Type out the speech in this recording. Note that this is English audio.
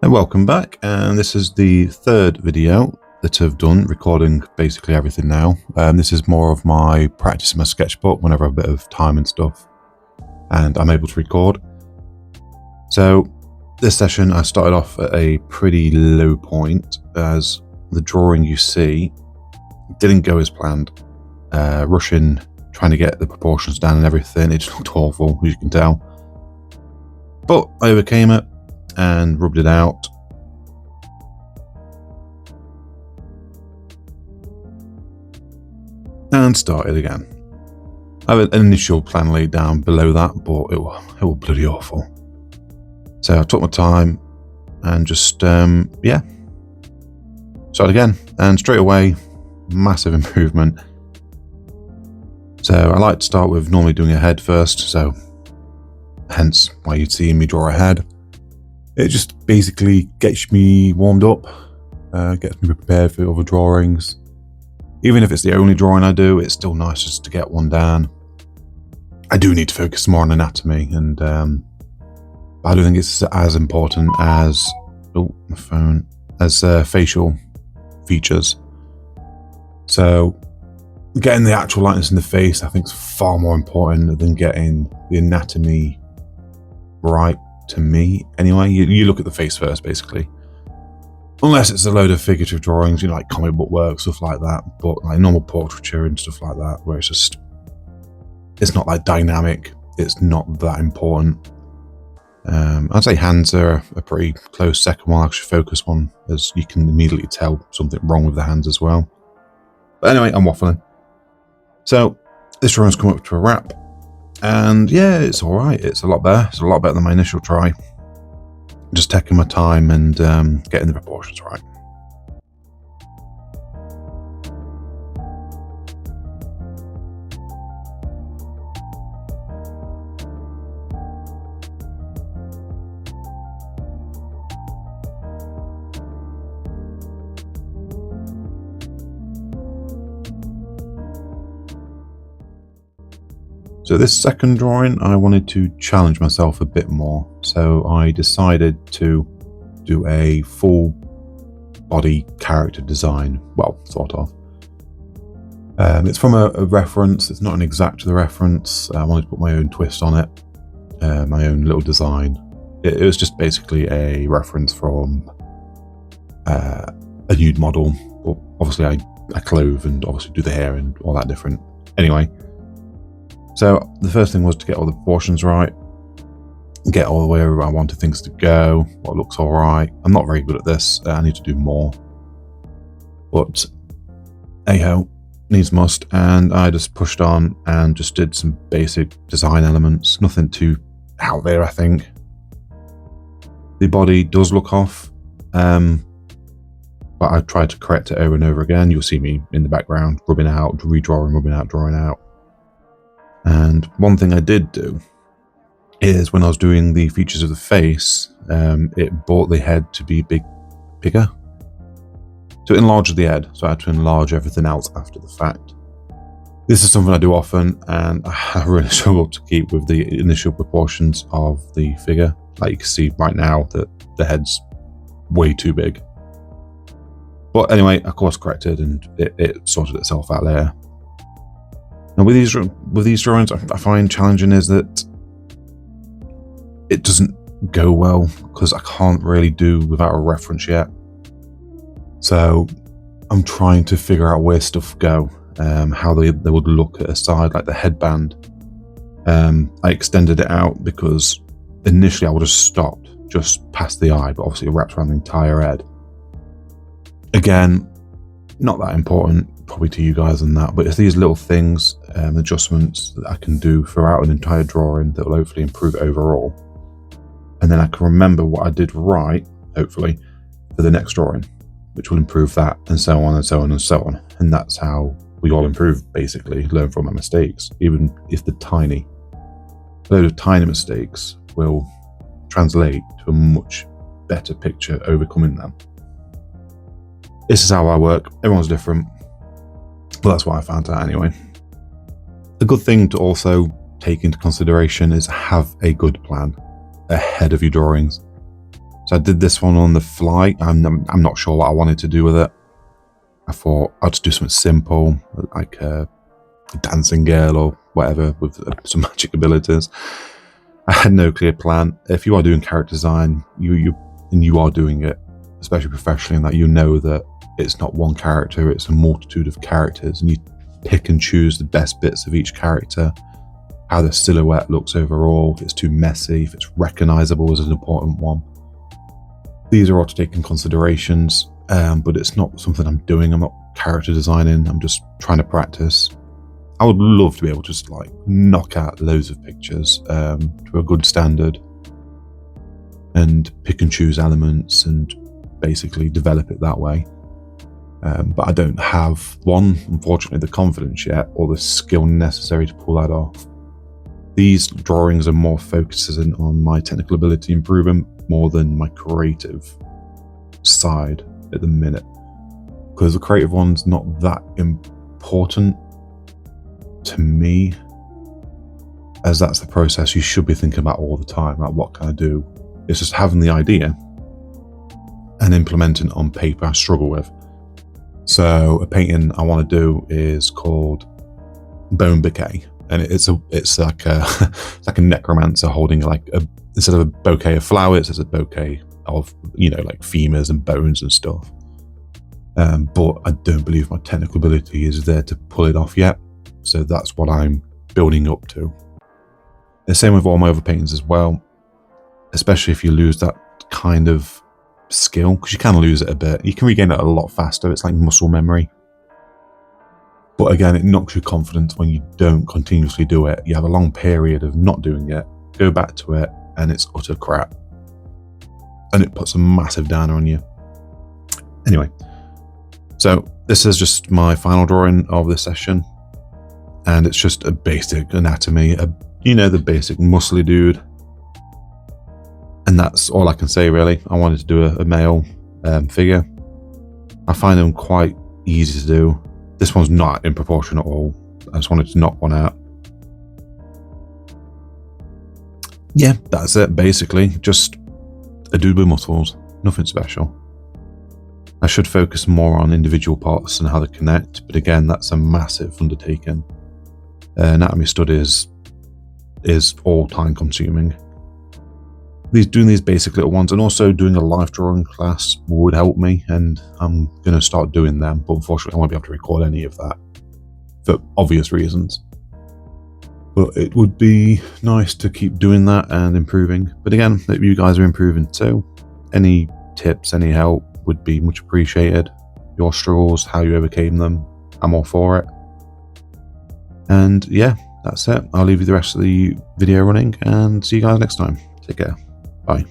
And welcome back, and this is the third video that I've done, recording basically everything now. This is more of my practice in my sketchbook whenever I have a bit of time and stuff and I'm able to record. So this session I started off at a pretty low point, as the drawing you see didn't go as planned. Rushing, trying to get the proportions down and everything, it just looked awful, as you can tell. But I overcame it and rubbed it out. And started again. I have an initial plan laid down below that, but it was bloody awful. So I took my time and just, started again. And straight away, massive improvement. So I like to start with normally doing a head first, so hence why you'd see me draw a head. It just basically gets me warmed up, gets me prepared for other drawings. Even if it's the only drawing I do, it's still nice just to get one down. I do need to focus more on anatomy, and I don't think it's as important as facial features. So getting the actual likeness in the face, I think, is far more important than getting the anatomy right. To me, anyway, you look at the face first, basically. Unless it's a load of figurative drawings, like comic book work, stuff like that. But like normal portraiture and stuff like that, where it's not like dynamic, it's not that important. I'd say hands are a pretty close second one. I should focus one, as you can immediately tell something wrong with the hands as well. But anyway, I'm waffling. So this drawing's come up to a wrap. And yeah, it's all right. It's a lot better. It's a lot better than my initial try. Just taking my time and getting the proportions right. So this second drawing, I wanted to challenge myself a bit more. So I decided to do a full body character design. Well, sort of. It's from a reference. It's not an exact reference. I wanted to put my own twist on it, my own little design. It was just basically a reference from a nude model. But obviously I clothe and obviously do the hair and all that different. Anyway. So the first thing was to get all the proportions right, get all the way where I wanted things to go, what looks all right. I'm not very good at this. I need to do more. But hey-ho, needs must. And I just pushed on and just did some basic design elements. Nothing too out there, I think. The body does look off, but I tried to correct it over and over again. You'll see me in the background, rubbing out, redrawing, rubbing out, drawing out. And one thing I did do is when I was doing the features of the face, it brought the head to be bigger. So it enlarged the head, so I had to enlarge everything else after the fact. This is something I do often, and I really struggle to keep with the initial proportions of the figure. Like you can see right now that the head's way too big. But anyway, I course corrected and it sorted itself out later. Now with these drawings, I find challenging is that it doesn't go well because I can't really do without a reference yet. So I'm trying to figure out where stuff go, how they would look at a side, like the headband. I extended it out because initially I would have stopped just past the eye, but obviously it wraps around the entire head. Again, not that important probably to you guys and that, but it's these little things, adjustments that I can do throughout an entire drawing that will hopefully improve overall. And then I can remember what I did right, hopefully, for the next drawing, which will improve that, and so on and so on and so on. And that's how we all improve, basically, learn from our mistakes, even if they're tiny. A load of tiny mistakes will translate to a much better picture overcoming them. This is how I work. Everyone's different. But that's what I found out anyway. A good thing to also take into consideration is have a good plan ahead of your drawings. So I did this one on the fly. I'm not sure what I wanted to do with it. I thought I'd just do something simple, like a dancing girl or whatever with some magic abilities. I had no clear plan. If you are doing character design, you are doing it, especially professionally, in that you know that it's not one character, it's a multitude of characters, and you pick and choose the best bits of each character, how the silhouette looks overall, if it's too messy, if it's recognizable is an important one. These are all to take in considerations, but it's not something I'm doing. I'm not character designing, I'm just trying to practice. I would love to be able to just like knock out loads of pictures to a good standard and pick and choose elements and basically develop it that way. But I don't have, unfortunately, the confidence yet or the skill necessary to pull that off. These drawings are more focusing on my technical ability improvement more than my creative side at the minute, because the creative one's not that important to me, as that's the process you should be thinking about all the time, like what can I do? It's just having the idea and implementing it on paper I struggle with. So a painting I want to do is called Bone Bouquet, and it's like a it's like a necromancer holding like instead of a bouquet of flowers, it's a bouquet of like femurs and bones and stuff. But I don't believe my technical ability is there to pull it off yet, so that's what I'm building up to. The same with all my other paintings as well, especially if you lose that kind of skill, because you can lose it a bit. You can regain it a lot faster. It's like muscle memory. But again, it knocks your confidence when you don't continuously do it. You have a long period of not doing it, go back to it, and it's utter crap. And it puts a massive downer on you. Anyway, so this is just my final drawing of this session. And it's just a basic anatomy, the basic muscly dude. And that's all I can say, really. I wanted to do a male figure. I find them quite easy to do. This one's not in proportion at all. I just wanted to knock one out. Yeah, that's it, basically. Just a dude with muscles. Nothing special. I should focus more on individual parts and how they connect, but again, that's a massive undertaking. Anatomy studies is all time consuming. Doing these basic little ones and also doing a life drawing class would help me, and I'm going to start doing them, but unfortunately I won't be able to record any of that for obvious reasons. But it would be nice to keep doing that and improving. But again, if you guys are improving too, any tips, any help would be much appreciated. Your struggles, how you overcame them, I'm all for it. And yeah, that's it. I'll leave you the rest of the video running and see you guys next time. Take care. Bye.